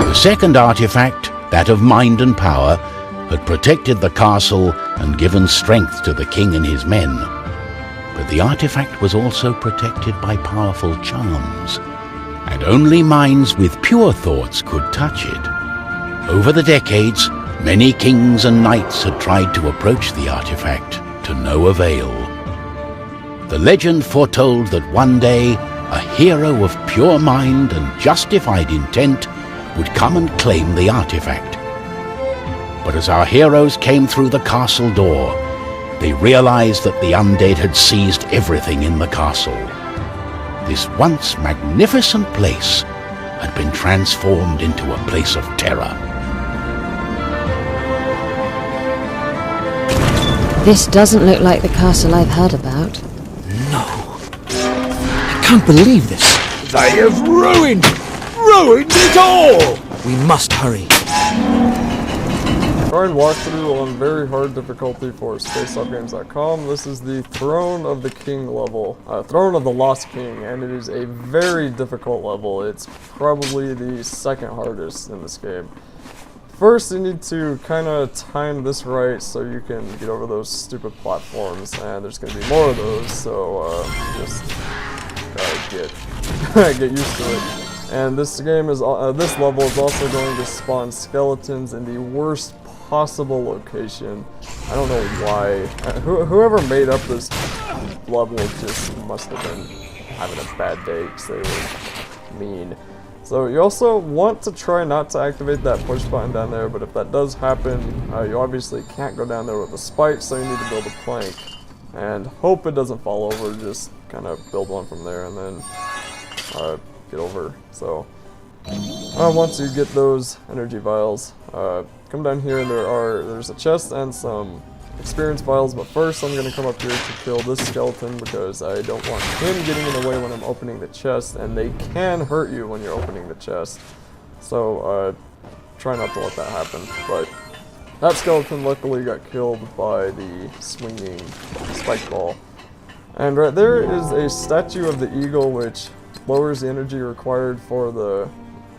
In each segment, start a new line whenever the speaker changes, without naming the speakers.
The second artifact, that of mind and power, had protected the castle and given strength to the king and his men. But the artifact was also protected by powerful charms, and only minds with pure thoughts could touch it. Over the decades, many kings and knights had tried to approach the artifact, to no avail. The legend foretold that one day, a hero of pure mind and justified intent would come and claim the artifact. But as our heroes came through the castle door, they realized that the undead had seized everything in the castle. This once magnificent place had been transformed into a place of terror.
This doesn't look like the castle I've heard about.
No. I can't believe this.
They have ruined it all!
We must hurry.
Trine walkthrough on very hard difficulty for SpaceUpGames.com. This is the Throne of the King level, Throne of the Lost King, and it is a very difficult level. It's probably the second hardest in this game. First, you need to kind of time this right so you can get over those stupid platforms, and there's going to be more of those, so just get used to it. And this game is this level is also going to spawn skeletons in the worst possible location. I don't know why. Whoever made up this level just must have been having a bad day because they were mean. So you also want to try not to activate that push button down there, but if that does happen, you obviously can't go down there with a spike, so you need to build a plank. And hope it doesn't fall over, just kind of build one from there and then get over. So once you get those energy vials, come down here and there's a chest and some experience vials, but first I'm going to come up here to kill this skeleton because I don't want him getting in the way when I'm opening the chest, and they can hurt you when you're opening the chest. So try not to let that happen. But that skeleton luckily got killed by the swinging spike ball. And right there is a statue of the eagle, which lowers the energy required for the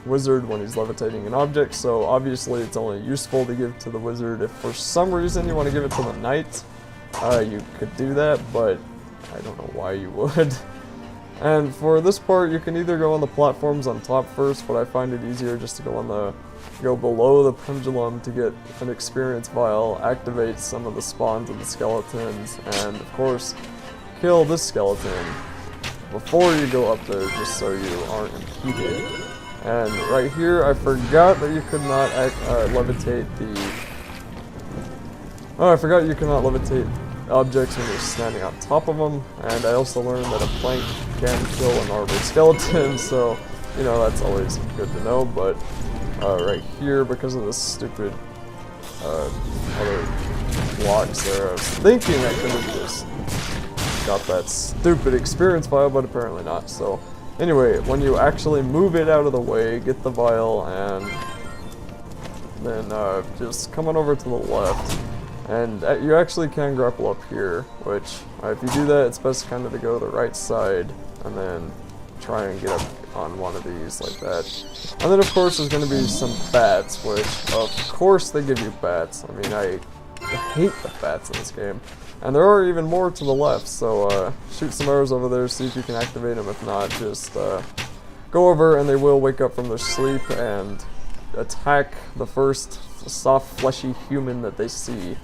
wizard when he's levitating an object, so obviously it's only useful to give to the wizard. If for some reason you want to give it to the knight, you could do that, but I don't know why you would. And for this part, you can either go on the platforms on top first, but I find it easier just to go below the pendulum to get an experience vial, activate some of the spawns of the skeletons, and of course kill this skeleton before you go up there, just so you aren't impeded. And right here, I forgot that you could not levitate objects when you're standing on top of them. And I also learned that a plank can kill an armored skeleton, so, you know, that's always good to know. But right here, because of this stupid other blocks there, I was thinking I could have just got that stupid experience vial, but apparently not. So anyway, when you actually move it out of the way, get the vial, and then just come on over to the left, and you actually can grapple up here, which if you do that, it's best kind of to go to the right side and then try and get up on one of these like that. And then of course there's going to be some bats, which of course they give you bats. I mean, I hate the bats in this game. And there are even more to the left, so shoot some arrows over there, see if you can activate them. If not, just go over and they will wake up from their sleep and attack the first soft, fleshy human that they see.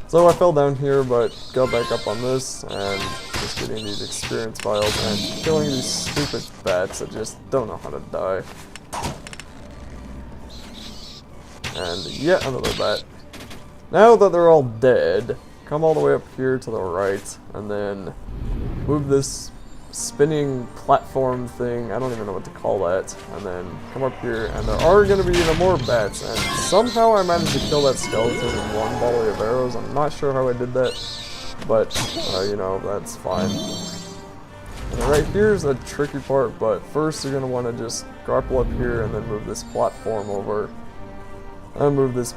So I fell down here, but got back up on this, and just getting these experience vials and killing these stupid bats that just don't know how to die. And yet another bat. Now that they're all dead, come all the way up here to the right, and then move this spinning platform thing, I don't even know what to call that, and then come up here, and there are going to be even more bats, and somehow I managed to kill that skeleton in one volley of arrows. I'm not sure how I did that, but, you know, that's fine. And right here's a tricky part, but first you're going to want to just grapple up here and then move this platform over, and move this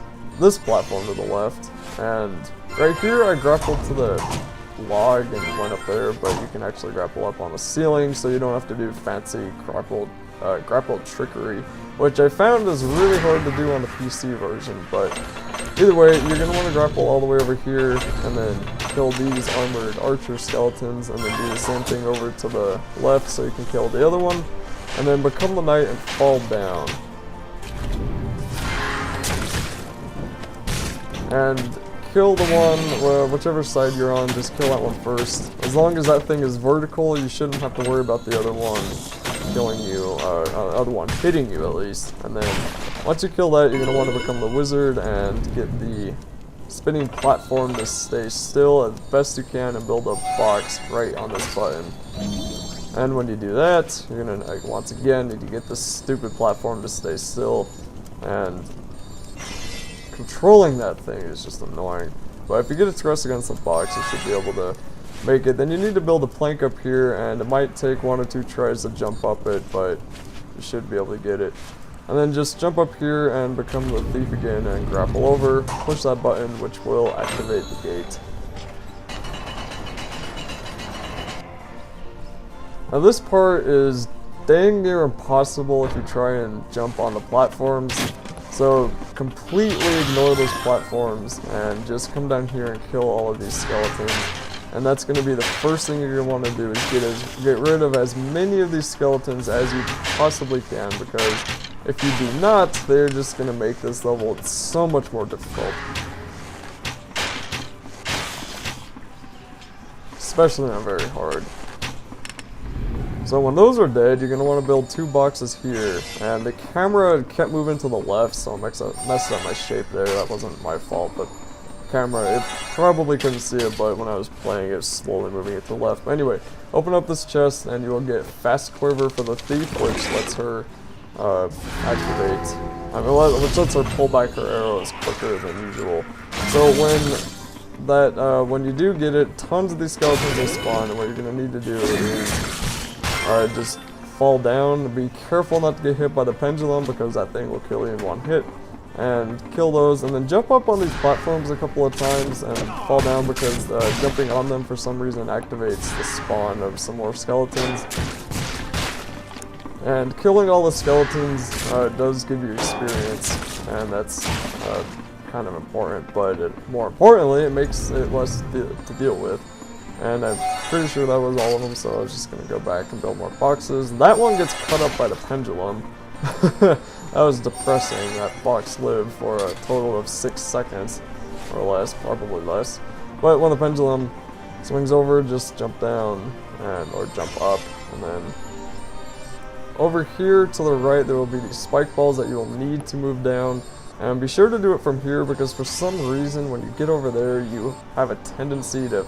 platform to the left, and right here I grappled to the log and went up there, but you can actually grapple up on the ceiling, so you don't have to do fancy grapple grapple trickery, which I found is really hard to do on the PC version, but either way, you're going to want to grapple all the way over here, and then kill these armored archer skeletons, and then do the same thing over to the left so you can kill the other one, and then become the knight and fall down. And kill the one, whichever side you're on, just kill that one first. As long as that thing is vertical, you shouldn't have to worry about the other one killing you, other one hitting you at least. And then once you kill that, you're going to want to become the wizard and get the spinning platform to stay still as best you can and build a box right on this button. And when you do that, you're going to, once again, need to get this stupid platform to stay still. And controlling that thing is just annoying. But if you get it to rest against the box, you should be able to make it. Then you need to build a plank up here, and it might take 1 or 2 tries to jump up it, but you should be able to get it. And then just jump up here and become the thief again and grapple over, push that button, which will activate the gate. Now this part is dang near impossible if you try and jump on the platforms. So completely ignore those platforms and just come down here and kill all of these skeletons. And that's going to be the first thing you're going to want to do, is get rid of as many of these skeletons as you possibly can, because if you do not, they're just going to make this level so much more difficult. Especially on very hard. So when those are dead, you're going to want to build 2 boxes here, and the camera kept moving to the left, so I messed up my shape there. That wasn't my fault, but the camera, it probably couldn't see it, but when I was playing, it was slowly moving it to the left. But anyway, open up this chest, and you will get Fast Quiver for the thief, which lets her activate, which lets her pull back her arrows quicker than usual. So when you do get it, tons of these skeletons will spawn, and what you're going to need to do is just fall down. Be careful not to get hit by the pendulum, because that thing will kill you in 1 hit. And kill those, and then jump up on these platforms a couple of times and fall down, because jumping on them for some reason activates the spawn of some more skeletons. And killing all the skeletons does give you experience, and that's kind of important, but more importantly, it makes it less to deal with. And I'm pretty sure that was all of them, so I was just going to go back and build more boxes. That one gets cut up by the pendulum. That was depressing. That box lived for a total of 6 seconds, or less, probably less. But when the pendulum swings over, just jump down, or jump up, and then over here to the right there will be these spike balls that you will need to move down. And be sure to do it from here, because for some reason when you get over there, you have a tendency to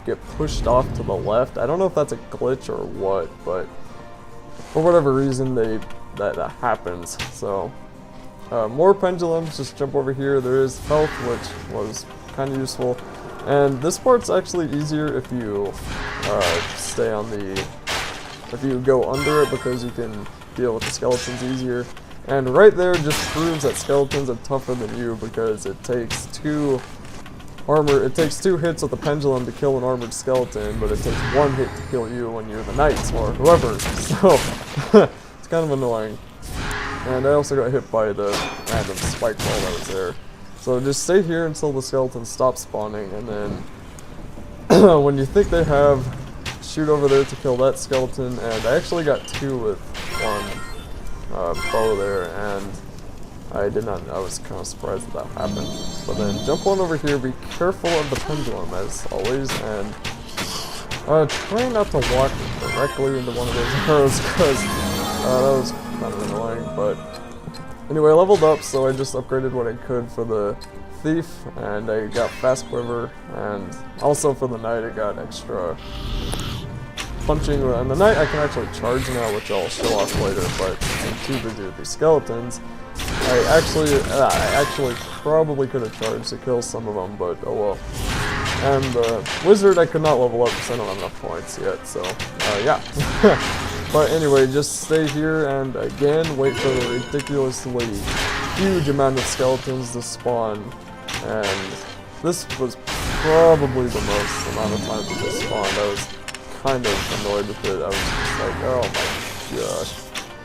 get pushed off to the left. I don't know if that's a glitch or what, but for whatever reason that happens. So more pendulums, just jump over here. There is health, which was kind of useful, and this part's actually easier if you if you go under it, because you can deal with the skeletons easier. And right there just proves that skeletons are tougher than you, because it takes 2 hits with the pendulum to kill an armored skeleton, but it takes 1 hit to kill you when you're the knights or whoever. So it's kind of annoying. And I also got hit by the random spike ball that was there. So just stay here until the skeletons stop spawning, and then when you think they have, shoot over there to kill that skeleton. And I actually got 2 with 1 bow there, and I was kind of surprised that happened. But then jump on over here, be careful of the pendulum as always, and try not to walk directly into one of those arrows, because that was kind of annoying. But anyway, I leveled up, so I just upgraded what I could for the thief, and I got Fast Quiver, and also for the knight I got extra punching. And the knight I can actually charge now, which I'll show off later, but I'm too busy with these skeletons. I actually probably could have charged to kill some of them, but oh well. And the wizard I could not level up because I don't have enough points yet, so yeah. But anyway, just stay here and again wait for the ridiculously huge amount of skeletons to spawn. And this was probably the most amount of times that they spawned. I was kind of annoyed with it. I was just like, oh my gosh.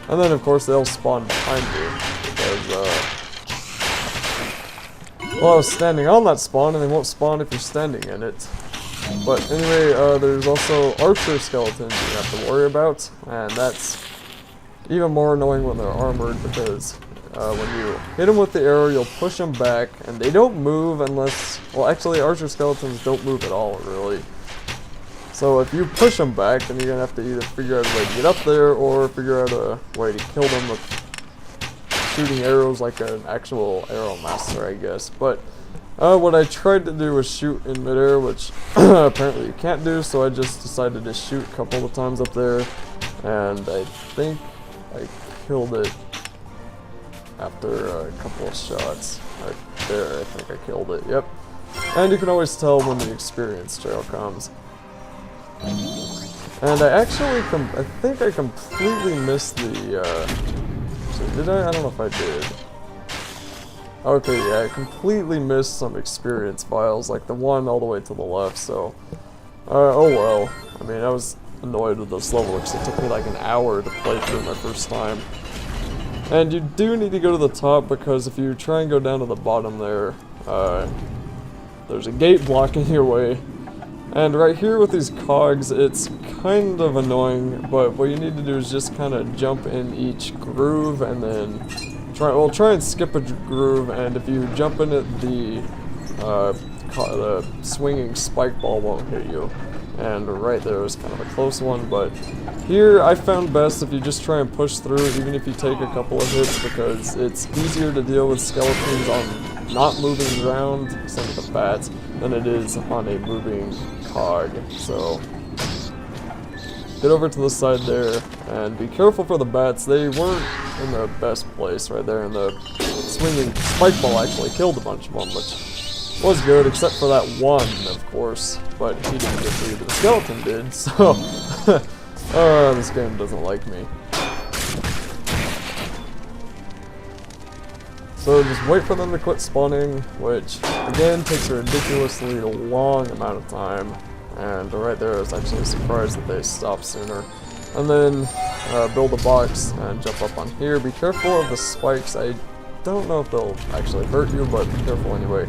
And then, of course, they'll spawn behind you, because, well, I was standing on that spawn, and they won't spawn if you're standing in it. But anyway, there's also archer skeletons you have to worry about, and that's even more annoying when they're armored, because when you hit them with the arrow, you'll push them back, and they don't move unless, well, actually, archer skeletons don't move at all, really. So if you push them back, then you're going to have to either figure out a way to get up there, or figure out a way to kill them with shooting arrows like an actual arrow master, I guess. But what I tried to do was shoot in midair, which apparently you can't do, so I just decided to shoot a couple of times up there, and I think I killed it after a couple of shots. Right there, I think I killed it, yep. And you can always tell when the experience trail comes. And I actually, I think I completely missed the, so did I? I don't know if I did. Okay, yeah, I completely missed some experience files, like the one all the way to the left, so, oh well. I mean, I was annoyed with this level because it took me like an hour to play through my first time. And you do need to go to the top, because if you try and go down to the bottom there, there's a gate blocking your way. And right here with these cogs, it's kind of annoying, but what you need to do is just kind of jump in each groove and then try and skip a groove, and if you jump in it, the swinging spike ball won't hit you. And right there was kind of a close one, but here I found best if you just try and push through, even if you take a couple of hits, because it's easier to deal with skeletons on not moving ground, same with the bats, than it is on a moving cog. So get over to the side there, and be careful for the bats. They weren't in the best place right there, and the swinging spike ball actually killed a bunch of them, which was good, except for that one, of course, but he didn't get through, but the skeleton did, so this game doesn't like me. So just wait for them to quit spawning, which again takes a ridiculously long amount of time, and right there I was actually surprised that they stopped sooner. And then build a box and jump up on here. Be careful of the spikes. I don't know if they'll actually hurt you, but be careful anyway.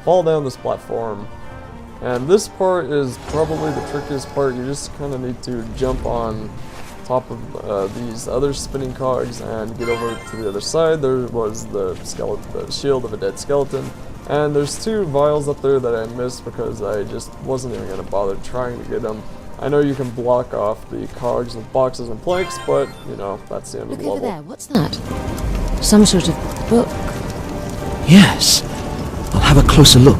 Fall down this platform, and this part is probably the trickiest part. You just kind of need to jump on top of these other spinning cogs and get over to the other side. There was the skeleton, the shield of a dead skeleton, and there's two vials up there that I missed because I just wasn't even going to bother trying to get them. I know you can block off the cogs with boxes and planks, but you know, that's the end of the level.
Look over there, what's that? Some sort of book.
Yes. I'll have a closer look.